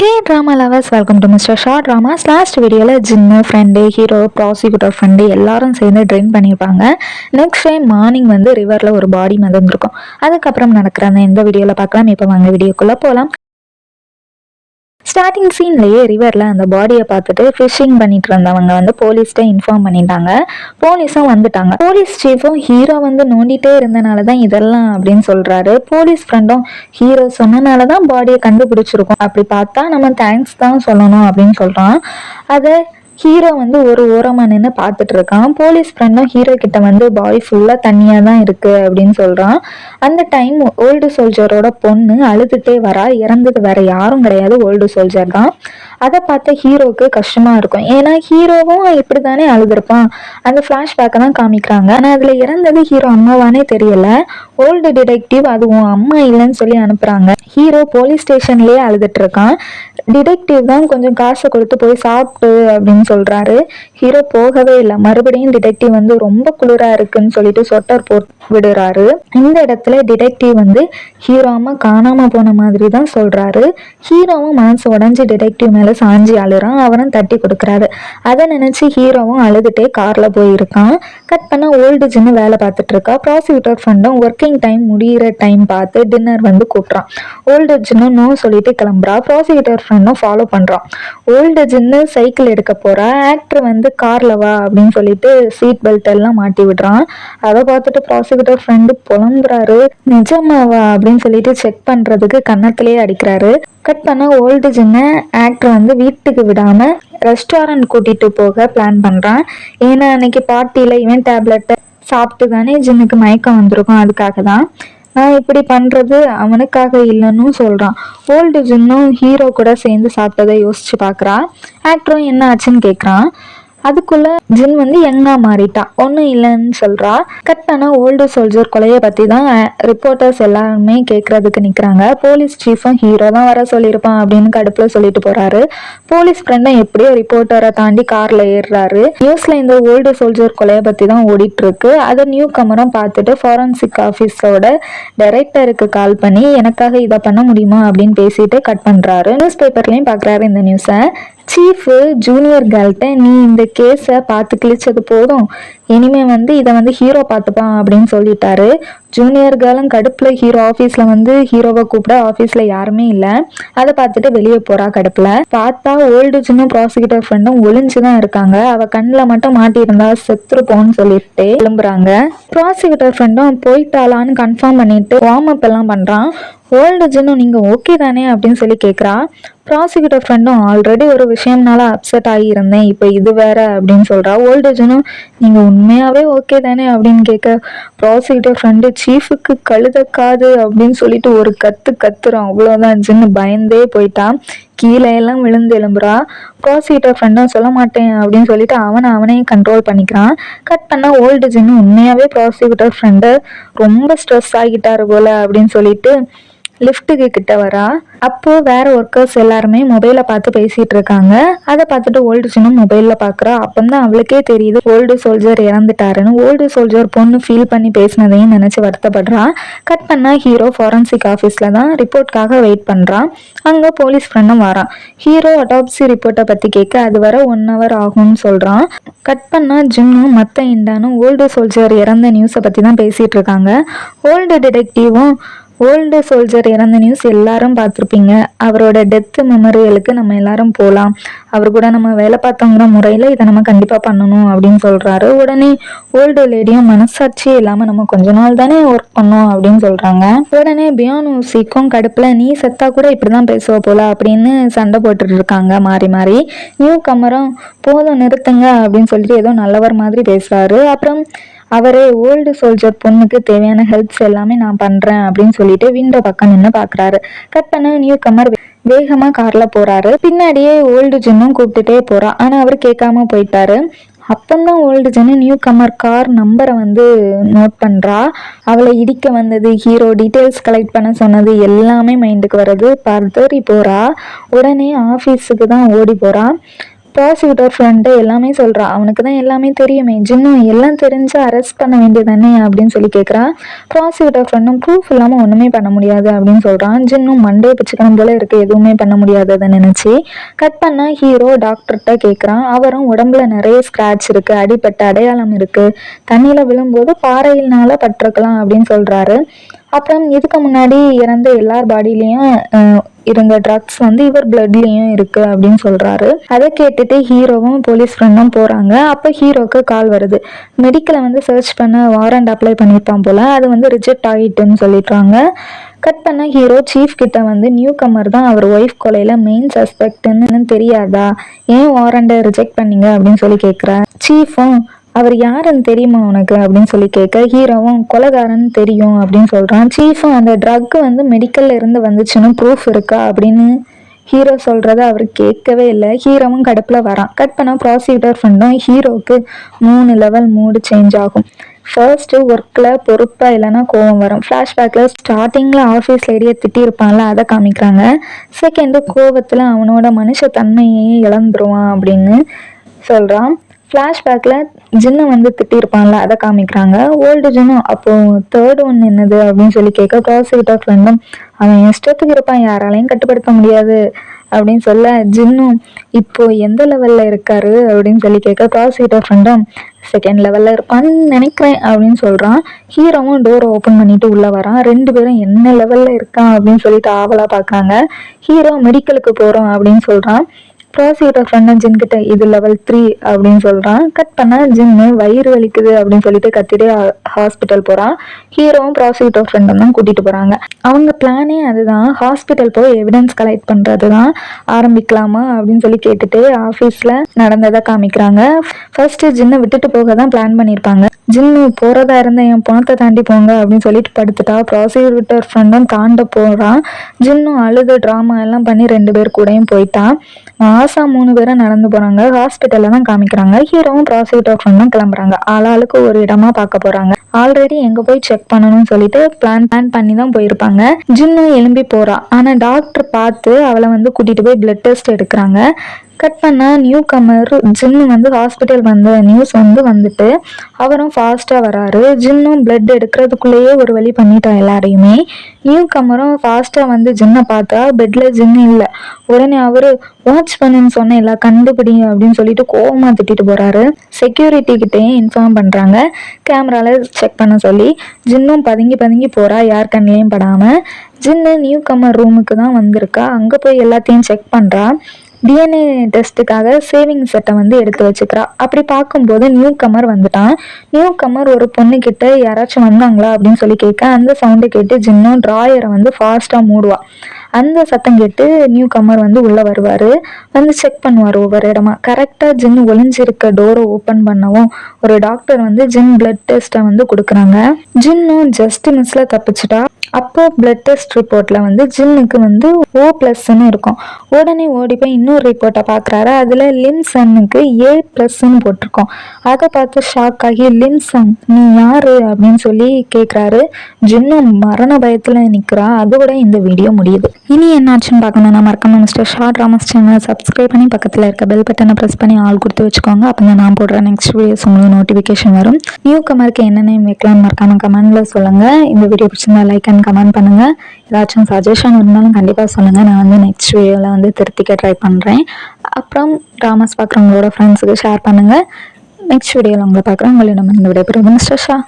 Hey drama lovers, welcome to Mr. Short Dramas. Last வீடியோவில் ஜின்னு friend hero prosecutor friend எல்லாரும் சேர்ந்து drink பண்ணியிருப்பாங்க. Next time morning வந்து ரிவரில் ஒரு பாடி மிதந்திருக்கும். அதுக்கப்புறம் நடக்கிற அந்த இந்த வீடியோவில் பார்க்கலாம். இப்போ வாங்க வீடியோக்குள்ளே போகலாம். ஸ்டார்டிங் சீன்லேயே ரிவரில் அந்த பாடியை பார்த்துட்டு ஃபிஷிங் பண்ணிட்டு இருந்தவங்க வந்து போலீஸ்கிட்ட இன்ஃபார்ம் பண்ணிட்டாங்க. போலீஸும் வந்துட்டாங்க. போலீஸ் சீஃபும் ஹீரோ வந்து நோண்டிட்டே இருந்தனால தான் இதெல்லாம் அப்படின்னு சொல்றாரு. போலீஸ் ஃப்ரெண்டும் ஹீரோ சொன்னனால தான் பாடியை கண்டுபிடிச்சிருக்கோம், அப்படி பார்த்தா நம்ம தேங்க்ஸ் தான் சொல்லணும் அப்படின்னு சொல்றான். அதை ஹீரோ வந்து ஒரு ஓரமா நின்று பார்த்துட்டு இருக்கான். போலீஸ் ஃப்ரெண்டும் ஹீரோ கிட்ட வந்து பாடி ஃபுல்லா தண்ணியா தான் இருக்கு அப்படின்னு சொல்றான். அந்த டைம் ஓல்டு சோல்ஜரோட பொண்ணு அழுதுட்டே வரா. இறந்தது வேற யாரும் கிடையாது, ஓல்டு சோல்ஜர் தான். அதை பார்த்த ஹீரோவுக்கு கஷ்டமா இருக்கும். ஏன்னா ஹீரோவும் இப்படித்தானே அழுதுருப்பான். அந்த ஃபிளாஷ்பேக்கை தான் காமிக்கிறாங்க. ஆனா அதுல இறந்தது ஹீரோ அம்மாவானே தெரியல. ஓல்டு டிடெக்டிவ் அதுவும் அம்மா இல்லைன்னு சொல்லி அனுப்புறாங்க. ஹீரோ போலீஸ் ஸ்டேஷன்லயே அழுதுட்டு இருக்கான். டிடெக்டிவ் தான் கொஞ்சம் காசை கொடுத்து போய் சாப்பிட்டு அப்படின்னு சொல்றாரு. ஹீரோ போகவே இல்லை. மறுபடியும் டிடெக்டிவ் வந்து ரொம்ப குளிரா இருக்குன்னு சொல்லிட்டு சொட்டர் போட்டு விடுறாரு. இந்த இடத்துல டிடெக்டிவ் வந்து ஹீரோ அம்மா காணாம போன மாதிரி தான் சொல்றாரு. ஹீரோவும் மனசு உடஞ்சி டிடெக்டிவ் மேல சாஞ்சி அழுறான். அவரும் தட்டி கொடுக்குறாரு. அதை நினைச்சு ஹீரோவும் அழுதுட்டே கார்ல போயிருக்கான். கட் பண்ண ஓல்டு ஜின்னு வேலை பார்த்துட்டு இருக்கா. ப்ராசிக்யூட்டர் ஃப்ரெண்டும் ஒர்க்கிங் டைம் முடிகிற டைம் பார்த்து டின்னர் வந்து கூப்பிட்றான். ஓல்டு ஜின்னு நோ சொல்லிட்டு கிளம்புறா. ப்ராசிக்யூட்டர் ஃப்ரெண்டும் ஃபாலோ பண்றான். ஓல்டு ஜின்னு சைக்கிள் எடுக்க போறா. ஆக்டர் வந்து கார்ல வா அப்படின்னு சொல்லிட்டு சீட் பெல்ட் எல்லாம் மாட்டி விடுறான். அதை பார்த்துட்டு ப்ராசிக்யூட்டர் ஃப்ரெண்டு புலம்புறாரு. நிஜமாவா அப்படின்னு சொல்லிட்டு செக் பண்றதுக்கு கன்னத்திலேயே அடிக்கிறாரு. கட் பண்ண ஓல்டு ஜின்னை ஆக்டர் வந்து வீட்டுக்கு விடாம ரெஸ்டாரண்ட் கூட்டிட்டு போக பிளான் பண்றான். ஏன்னா அன்னைக்கு பார்ட்டியில இவன் டேப்லெட்டை சாப்பிட்டு தானே ஜின்னுக்கு மயக்கம் வந்திருக்கும். அதுக்காக தான் நான் இப்படி பண்றது அவனுக்காக இல்லைன்னு சொல்றான். ஓல்டு ஜின்னும் ஹீரோ கூட சேர்ந்து சாப்பிட்டதை யோசிச்சு பாக்குறா. ஆக்டரும் என்ன ஆச்சுன்னு கேக்குறான். அதுக்குள்ள ஜின் வந்து யங்கா மாறிட்டா. ஒன்றும் இல்லைன்னு சொல்றா. கட் பண்ண ஓல்டு சோல்ஜர் கொலையை பத்தி தான் ரிப்போர்ட்டர்ஸ் எல்லாருமே கேட்கறதுக்கு நிக்கிறாங்க. போலீஸ் சீஃபும் ஹீரோ தான் வர சொல்லியிருப்பான் அப்படின்னு கடுப்புல சொல்லிட்டு போறாரு. போலீஸ் ஃப்ரெண்டும் எப்படியோ ரிப்போர்ட்டரை தாண்டி கார்ல ஏறுறாரு. நியூஸ்ல இந்த ஓல்டு சோல்ஜர் கொலையை பத்தி தான் ஓடிட்டு இருக்கு. அதை நியூ கமரும் பார்த்துட்டு ஃபாரன்சிக் ஆஃபீஸோட டைரக்டருக்கு கால் பண்ணி எனக்காக இதை பண்ண முடியுமா அப்படின்னு பேசிட்டு கட் பண்றாரு. நியூஸ் பேப்பர்லயும் பாக்குறாரு இந்த நியூஸை. சீஃபு ஜூனியர் கேர்ள்கிட்ட நீ இந்த கேஸை பார்த்து கிழிச்சது போதும், இனிமே வந்து இதை வந்து ஹீரோ பார்த்துப்பான் அப்படின்னு சொல்லிட்டாரு. ஜூனியர் கேர்ளும் கடுப்புல ஹீரோ ஆஃபீஸ்ல வந்து ஹீரோவை கூப்பிட ஆஃபீஸ்ல யாருமே இல்லை. அதை பார்த்துட்டு வெளியே போறா. கடுப்புல பார்த்தா ஓல்டு ஜின்னும் ப்ராசிக்யூட்டர் ஃப்ரெண்டும் ஒளிஞ்சுதான் இருக்காங்க. அவ கண்ணில் மட்டும் மாட்டியிருந்தா செத்துருப்போன்னு சொல்லிட்டு எழும்புறாங்க. ப்ராசிக்யூட்டர் ஃப்ரெண்டும் போயிட்டாலான்னு கன்ஃபார்ம் பண்ணிட்டு வார்ம் அப் எல்லாம் பண்றான். ஓல்டு ஜின்னும் நீங்க ஓகே தானே அப்படின்னு சொல்லி கேட்குறா. ப்ராசிக்யூட்டர் ஃப்ரெண்டும் ஆல்ரெடி ஒரு விஷயம்னால அப்செட் ஆகியிருந்தேன், இப்போ இது வேற அப்படின்னு சொல்றா. ஓல்டு ஜின்னும் நீங்க உண்மையாவே ஓகே தானே அப்படின்னு கேட்க ப்ராசிக்யூட்டர் ஃப்ரெண்டு சீஃபுக்கு கழுதக்காது அப்படின்னு சொல்லிட்டு ஒரு கத்துறான். அவ்வளோதான். ஜின்னு பயந்தே போயிட்டான். கீழே எல்லாம் விழுந்து எழும்புறா. ப்ராசிக்யூட்டர் ஃப்ரெண்டும் சொல்ல மாட்டேன் அப்படின்னு சொல்லிட்டு அவனே கண்ட்ரோல் பண்ணிக்கிறான். கட் பண்ணா ஓல்டு ஜின்னு உண்மையாவே ப்ராசிக்யூட்டர் ஃப்ரெண்டு ரொம்ப ஸ்ட்ரெஸ் ஆகிட்டாரு போல அப்படின்னு சொல்லிட்டு லிஃப்ட்டுக்கு கிட்ட வரா. அப்போ வேற ஒர்க்கர்ஸ் எல்லாருமே மொபைலை பார்த்து பேசிட்டு இருக்காங்க. அதை பார்த்துட்டு ஓல்டு ஜின்னும் மொபைல்ல பாக்குறா. அப்பந்தான் அவளுக்கே தெரியுது ஓல்டு சோல்ஜர் இறந்துட்டாருன்னு. ஓல்டு சோல்ஜர் பொண்ணு ஃபீல் பண்ணி பேசினதையும் நினைச்சு வருத்தப்படுறா. கட் பண்ணா ஹீரோ ஃபாரன்சிக் ஆஃபீஸ்ல தான் ரிப்போர்ட்காக வெயிட் பண்றான். அங்க போலீஸ் ஃப்ரெண்டும் வரான். ஹீரோ அட்டாப்சி ரிப்போர்ட்டை பத்தி கேட்க அது வர 1 hour ஆகும்னு சொல்றான். கட் பண்ணா ஜின்னும் மத்த இண்டானும் ஓல்டு சோல்ஜர் இறந்த நியூஸை பத்தி தான் பேசிட்டு இருக்காங்க. ஓல்டு டிடெக்டிவும் ஓல்டு சோல்ஜர் இறந்த நியூஸ் எல்லாரும் பார்த்துருப்பீங்க. அவரோட டெத் மெமரியலுக்கு நம்ம எல்லாரும் போகலாம். அவர் கூட நம்ம வேலை பார்த்தோங்கிற முறையில் இதை நம்ம கண்டிப்பாக பண்ணணும் அப்படின்னு சொல்கிறாரு. உடனே ஓல்டு லேடியும் மனசாட்சியே இல்லாமல் நம்ம கொஞ்ச நாள் தானே ஒர்க் பண்ணோம் அப்படின்னு சொல்கிறாங்க. உடனே பியானோசிக்கும் கடுப்பில் நீ செத்தா கூட இப்படி தான் பேசுவ போல அப்படின்னு சண்டை போட்டுட்டு இருக்காங்க மாறி மாறி. நியூ கமரும் போதும் நிறுத்துங்க அப்படின்னு சொல்லிட்டு ஏதோ நல்லவர் மாதிரி பேசுகிறாரு. அப்புறம் அவரே ஓல்டு சோல்ஜர் பொண்ணுக்கு தேவையான ஹெல்ப்ஸ் எல்லாமே நான் பண்றேன் அப்படின்னு சொல்லிட்டு விண்டோ பக்கம் நின்று பாக்குறாரு. கட் பண்ண நியூ கமர் வேகமா கார்ல போறாரு. பின்னாடியே ஓல்டு ஜின்னும் கூப்பிட்டுட்டே போறா. ஆனா அவர் கேட்காம போயிட்டாரு. அப்பந்தான் ஓல்டு ஜின்னு நியூ கமர் கார் நம்பரை வந்து நோட் பண்றா. அவளை இடிக்க வந்தது, ஹீரோ டீட்டெயில்ஸ் கலெக்ட் பண்ண சொன்னது எல்லாமே மைண்டுக்கு வருது. பதறி போறா. உடனே ஆஃபீஸுக்கு தான் ஓடி போறா. ப்ராசிக்யூட்டர் ஃப்ரெண்டு எல்லாமே சொல்கிறா. அவனுக்கு தான் எல்லாமே தெரியுமே, ஜின்னு எல்லாம் தெரிஞ்சு அரெஸ்ட் பண்ண வேண்டியதானே அப்படின்னு சொல்லி கேட்குறா. ப்ராசிக்யூட்டர் ஃப்ரெண்டும் ப்ரூஃப் இல்லாமல் ஒன்றுமே பண்ண முடியாது அப்படின்னு சொல்கிறான். ஜின்னும் மண்டே பிச்சுக்கணும் போல இருக்குது, எதுவுமே பண்ண முடியாததை நினச்சி. கட் பண்ணால் ஹீரோ டாக்டர்கிட்ட கேட்குறான். அவரும் உடம்புல நிறைய ஸ்க்ராட்ச் இருக்குது, அடிப்பட்ட அடையாளம் இருக்குது, தண்ணியில் விழும்போது பாறையினால பட்டிருக்கலாம் அப்படின்னு சொல்கிறாரு. அப்புறம் இதுக்கு முன்னாடி இறந்த எல்லார் பாடியிலையும் இருந்த ட்ரக்ஸ் வந்து இவர் பிளட்லேயும் இருக்குது அப்படின்னு சொல்கிறாரு. அதை கேட்டுட்டு ஹீரோவும் போலீஸ் ஃப்ரெண்டும் போகிறாங்க. அப்போ ஹீரோவுக்கு கால் வருது. மெடிக்கலை வந்து சர்ச் பண்ண வாரண்ட் அப்ளை பண்ணியிருப்பான் போல், அது வந்து ரிஜெக்ட் ஆகிட்டுன்னு சொல்லிட்டாங்க. கட் பண்ண ஹீரோ சீஃப் கிட்ட வந்து நியூ கமர் தான் அவர் ஒய்ஃப் கொலையில் மெயின் சஸ்பெக்ட்னு தெரியாதா, ஏன் வாரண்டை ரிஜெக்ட் பண்ணீங்க அப்படின்னு சொல்லி கேட்குறேன். சீஃபும் அவர் யாருன்னு தெரியுமா உனக்கு அப்படின்னு சொல்லி கேட்க, ஹீரோவும் கொலைகாரன்னு தெரியும் அப்படின்னு சொல்கிறான். சீஃபும் அந்த ட்ரக் வந்து மெடிக்கல்ல இருந்து வந்துச்சுன்னு ப்ரூஃப் இருக்கா அப்படின்னு ஹீரோ சொல்கிறத அவர் கேட்கவே இல்லை. ஹீரோவும் கடுப்பில் வரான். கட் பண்ண ப்ராசிக்யூட்டர் ஃப்ரெண்டும் ஹீரோவுக்கு 3 லெவல் மூடு சேஞ்ச் ஆகும். ஃபர்ஸ்ட்டு ஒர்க்கில் பொறுப்பாக இல்லைன்னா கோவம் வரும். ஃப்ளாஷ்பேக்கில் ஸ்டார்டிங்கில் ஆஃபீஸ் லேடியை திட்டியிருப்பான்ல, அதை காமிக்கிறாங்க. செகண்டு கோவத்தில் அவனோட மனுஷ தன்மையே இழந்துருவான் அப்படின்னு சொல்கிறான். ஃப்ளாஷ்பேக்கில் ஜின்னு வந்து திட்டியிருப்பான்ல, அதை காமிக்கிறாங்க. ஓல்டு ஜின்னு. அப்போது தேர்ட் ஒன் என்னது அப்படின்னு சொல்லி கேட்க, ப்ராசிக்யூட்டர் ஃப்ரெண்டும் அவன் இஷ்டத்துக்கு இருப்பான், யாராலையும் கட்டுப்படுத்த முடியாது அப்படின்னு சொல்ல, ஜின்னும் இப்போ எந்த லெவலில் இருக்காரு அப்படின்னு சொல்லி கேட்க, ப்ராசிக்யூட்டர் ஃப்ரெண்டும் செகண்ட் லெவலில் இருப்பான்னு நினைக்கிறேன் அப்படின்னு சொல்கிறான். ஹீரோவும் டோரை ஓப்பன் பண்ணிட்டு உள்ளே வரான். 2 பேரும் என்ன லெவலில் இருக்கான் அப்படின்னு சொல்லிட்டு ஆவலாக பார்க்குறாங்க. ஹீரோ மெடிக்கலுக்கு போகிறோம் அப்படின்னு சொல்கிறான். ப்ராசிக்யூட்டர் ஃப்ரெண்டும் ஜின் கிட்ட இது லெவல் 3 அப்படின்னு சொல்கிறான். கட் பண்ணால் ஜின்னு வயிறு வலிக்குது அப்படின்னு சொல்லிட்டு கத்திட்டு ஹாஸ்பிட்டல் போகிறான். ஹீரோவும் ப்ராசிக்யூட்டர் ஃப்ரெண்டும் தான் கூட்டிகிட்டு போகிறாங்க. அவங்க பிளானே அதுதான், ஹாஸ்பிட்டல் போய் எவிடன்ஸ் கலெக்ட் பண்ணுறது தான். ஆரம்பிக்கலாமா அப்படின்னு சொல்லி கேட்டுட்டு ஆஃபீஸில் நடந்ததை காமிக்கிறாங்க. ஃபர்ஸ்ட்டு ஜின்னை விட்டுட்டு போக தான் பிளான் பண்ணியிருப்பாங்க. ஜின்னு போகிறதா இருந்தால் என் பணத்தை தாண்டி போங்க அப்படின்னு சொல்லிட்டு படுத்துட்டா. ப்ராசிக்யூட்டர் ஃப்ரெண்டும் தாண்ட போகிறான். ஜின்னும் அழுது ட்ராமா எல்லாம் பண்ணி 2 பேர் கூடயும் போயிட்டான். மாசா 3 பேரும் நடந்து போகிறாங்க. ஹாஸ்பிட்டலில் தான் காமிக்கிறாங்க. ஹீரோவும் ப்ராசிக்யூட்டர் ஃப்ரெண்டும் கிளம்புறாங்க. ஆளாளுக்கு ஒரு இடமா பார்க்க போகிறாங்க. ஆல்ரெடி எங்கே போய் செக் பண்ணணும்னு சொல்லிட்டு பிளான் பண்ணி தான் போயிருப்பாங்க. ஜின்னும் எழும்பி போகிறா. ஆனால் டாக்டர் பார்த்து அவளை வந்து கூட்டிகிட்டு போய் பிளட் டெஸ்ட் எடுக்கிறாங்க. கட் பண்ணால் நியூ கமர் ஜின்னு வந்து ஹாஸ்பிட்டல் வந்த நியூஸ் வந்துட்டு அவரும் ஃபாஸ்ட்டாக வராரு. ஜின்னும் பிளட் எடுக்கிறதுக்குள்ளேயே ஒரு வழி பண்ணிட்டான் எல்லாரையுமே. நியூ கமரும் ஃபாஸ்ட்டாக வந்து ஜின்னை பார்த்தா பெட்டில் ஜின்னு இல்லை. உடனே அவர் வாட்ச் பண்ணுன்னு சொன்ன எல்லாம் கண்டுபிடிங்க அப்படின்னு சொல்லிட்டு கோவமாக திட்டிட்டு போகிறாரு. செக்யூரிட்டி கிட்டேயும் இன்ஃபார்ம் பண்ணுறாங்க கேமராவில் செக் பண்ண சொல்லி. ஜின்னும் பதுங்கி போகிறா, யார் கண்ணிலையும் படாமல். ஜின்னு நியூ கமர் ரூமுக்கு தான் வந்திருக்கா. அங்கே போய் எல்லாத்தையும் செக் பண்ணுறா. டிஎன்ஏ டெஸ்ட்டுக்காக சேவிங் செட்டை வந்து எடுத்து வச்சுக்கிறா. அப்படி பார்க்கும்போது நியூ கமர் வந்துட்டான். நியூ கமர் ஒரு பொண்ணுக்கிட்ட யாராச்சும் வந்தாங்களா அப்படின்னு சொல்லி கேட்க, அந்த சவுண்டை கேட்டு ஜின்னும் ட்ராயரை வந்து ஃபாஸ்ட்டாக மூடுவா. அந்த சத்தம் கேட்டு நியூ கமர் வந்து உள்ளே வருவார். வந்து செக் பண்ணுவார் ஒவ்வொரு இடமா. கரெக்டாக ஜின் ஒளிஞ்சிருக்க டோரை ஓப்பன் பண்ணவும் ஒரு டாக்டர் வந்து ஜின் பிளட் டெஸ்ட்டை வந்து கொடுக்குறாங்க. ஜின்னும் ஜஸ்ட் மிஸ்ஸில் தப்பிச்சிட்டா. அப்போ பிளட் டெஸ்ட் ரிப்போர்ட்டில் வந்து ஜின்னுக்கு வந்து O+ன்னு இருக்கும். உடனே ஓடி போய் இன்னொரு ரிப்போர்ட்டை பார்க்குறாரு. அதில் லிம்சனுக்கு A+ன்னு போட்டிருக்கோம். அதை பார்த்து ஷாக் ஆகி லிம்சன் நீ யார் அப்படின்னு சொல்லி கேட்குறாரு. ஜின்னும் மரண பயத்தில் நிற்கிறா. அதோட இந்த வீடியோ முடியுது. இனி என்னாச்சுன்னு பார்க்கணும்னா மறக்காம மிஸ்டர் ஷார்ட் ராமஸ் சேனலை சப்ஸ்கிரைப் பண்ணி பக்கத்தில் இருக்க பெல் பட்டனை ப்ரெஸ் பண்ணி ஆல் கொடுத்து வச்சுக்கோங்க. அப்போ தான் நான் போடுற நெக்ஸ்ட் வீடியோஸ் உங்களுக்கு நோட்டிஃபிகேஷன் வரும். நியூ கமருக்கு என்ன நேம் வைக்கலாம்னு மறக்காம கமெண்ட்டில் சொல்லுங்கள். இந்த வீடியோ பிடிச்சிருந்தா லைக் அண்ட் கமெண்ட் பண்ணுங்கள். ஏதாச்சும் சஜஷன் இருந்தாலும் கண்டிப்பாக சொல்லுங்கள். நான் வந்து நெக்ஸ்ட் வீடியோவில் வந்து திருத்திக்க ட்ரை பண்ணுறேன். அப்புறம் ராமஸ் பார்க்குறவங்களோட ஃப்ரெண்ட்ஸுக்கு ஷேர் பண்ணுங்கள். நெக்ஸ்ட் வீடியோவில் உங்களை பார்க்குறேன். உங்களிடம் இருந்து விடைபெறுவது மிஸ்டர் ஷா.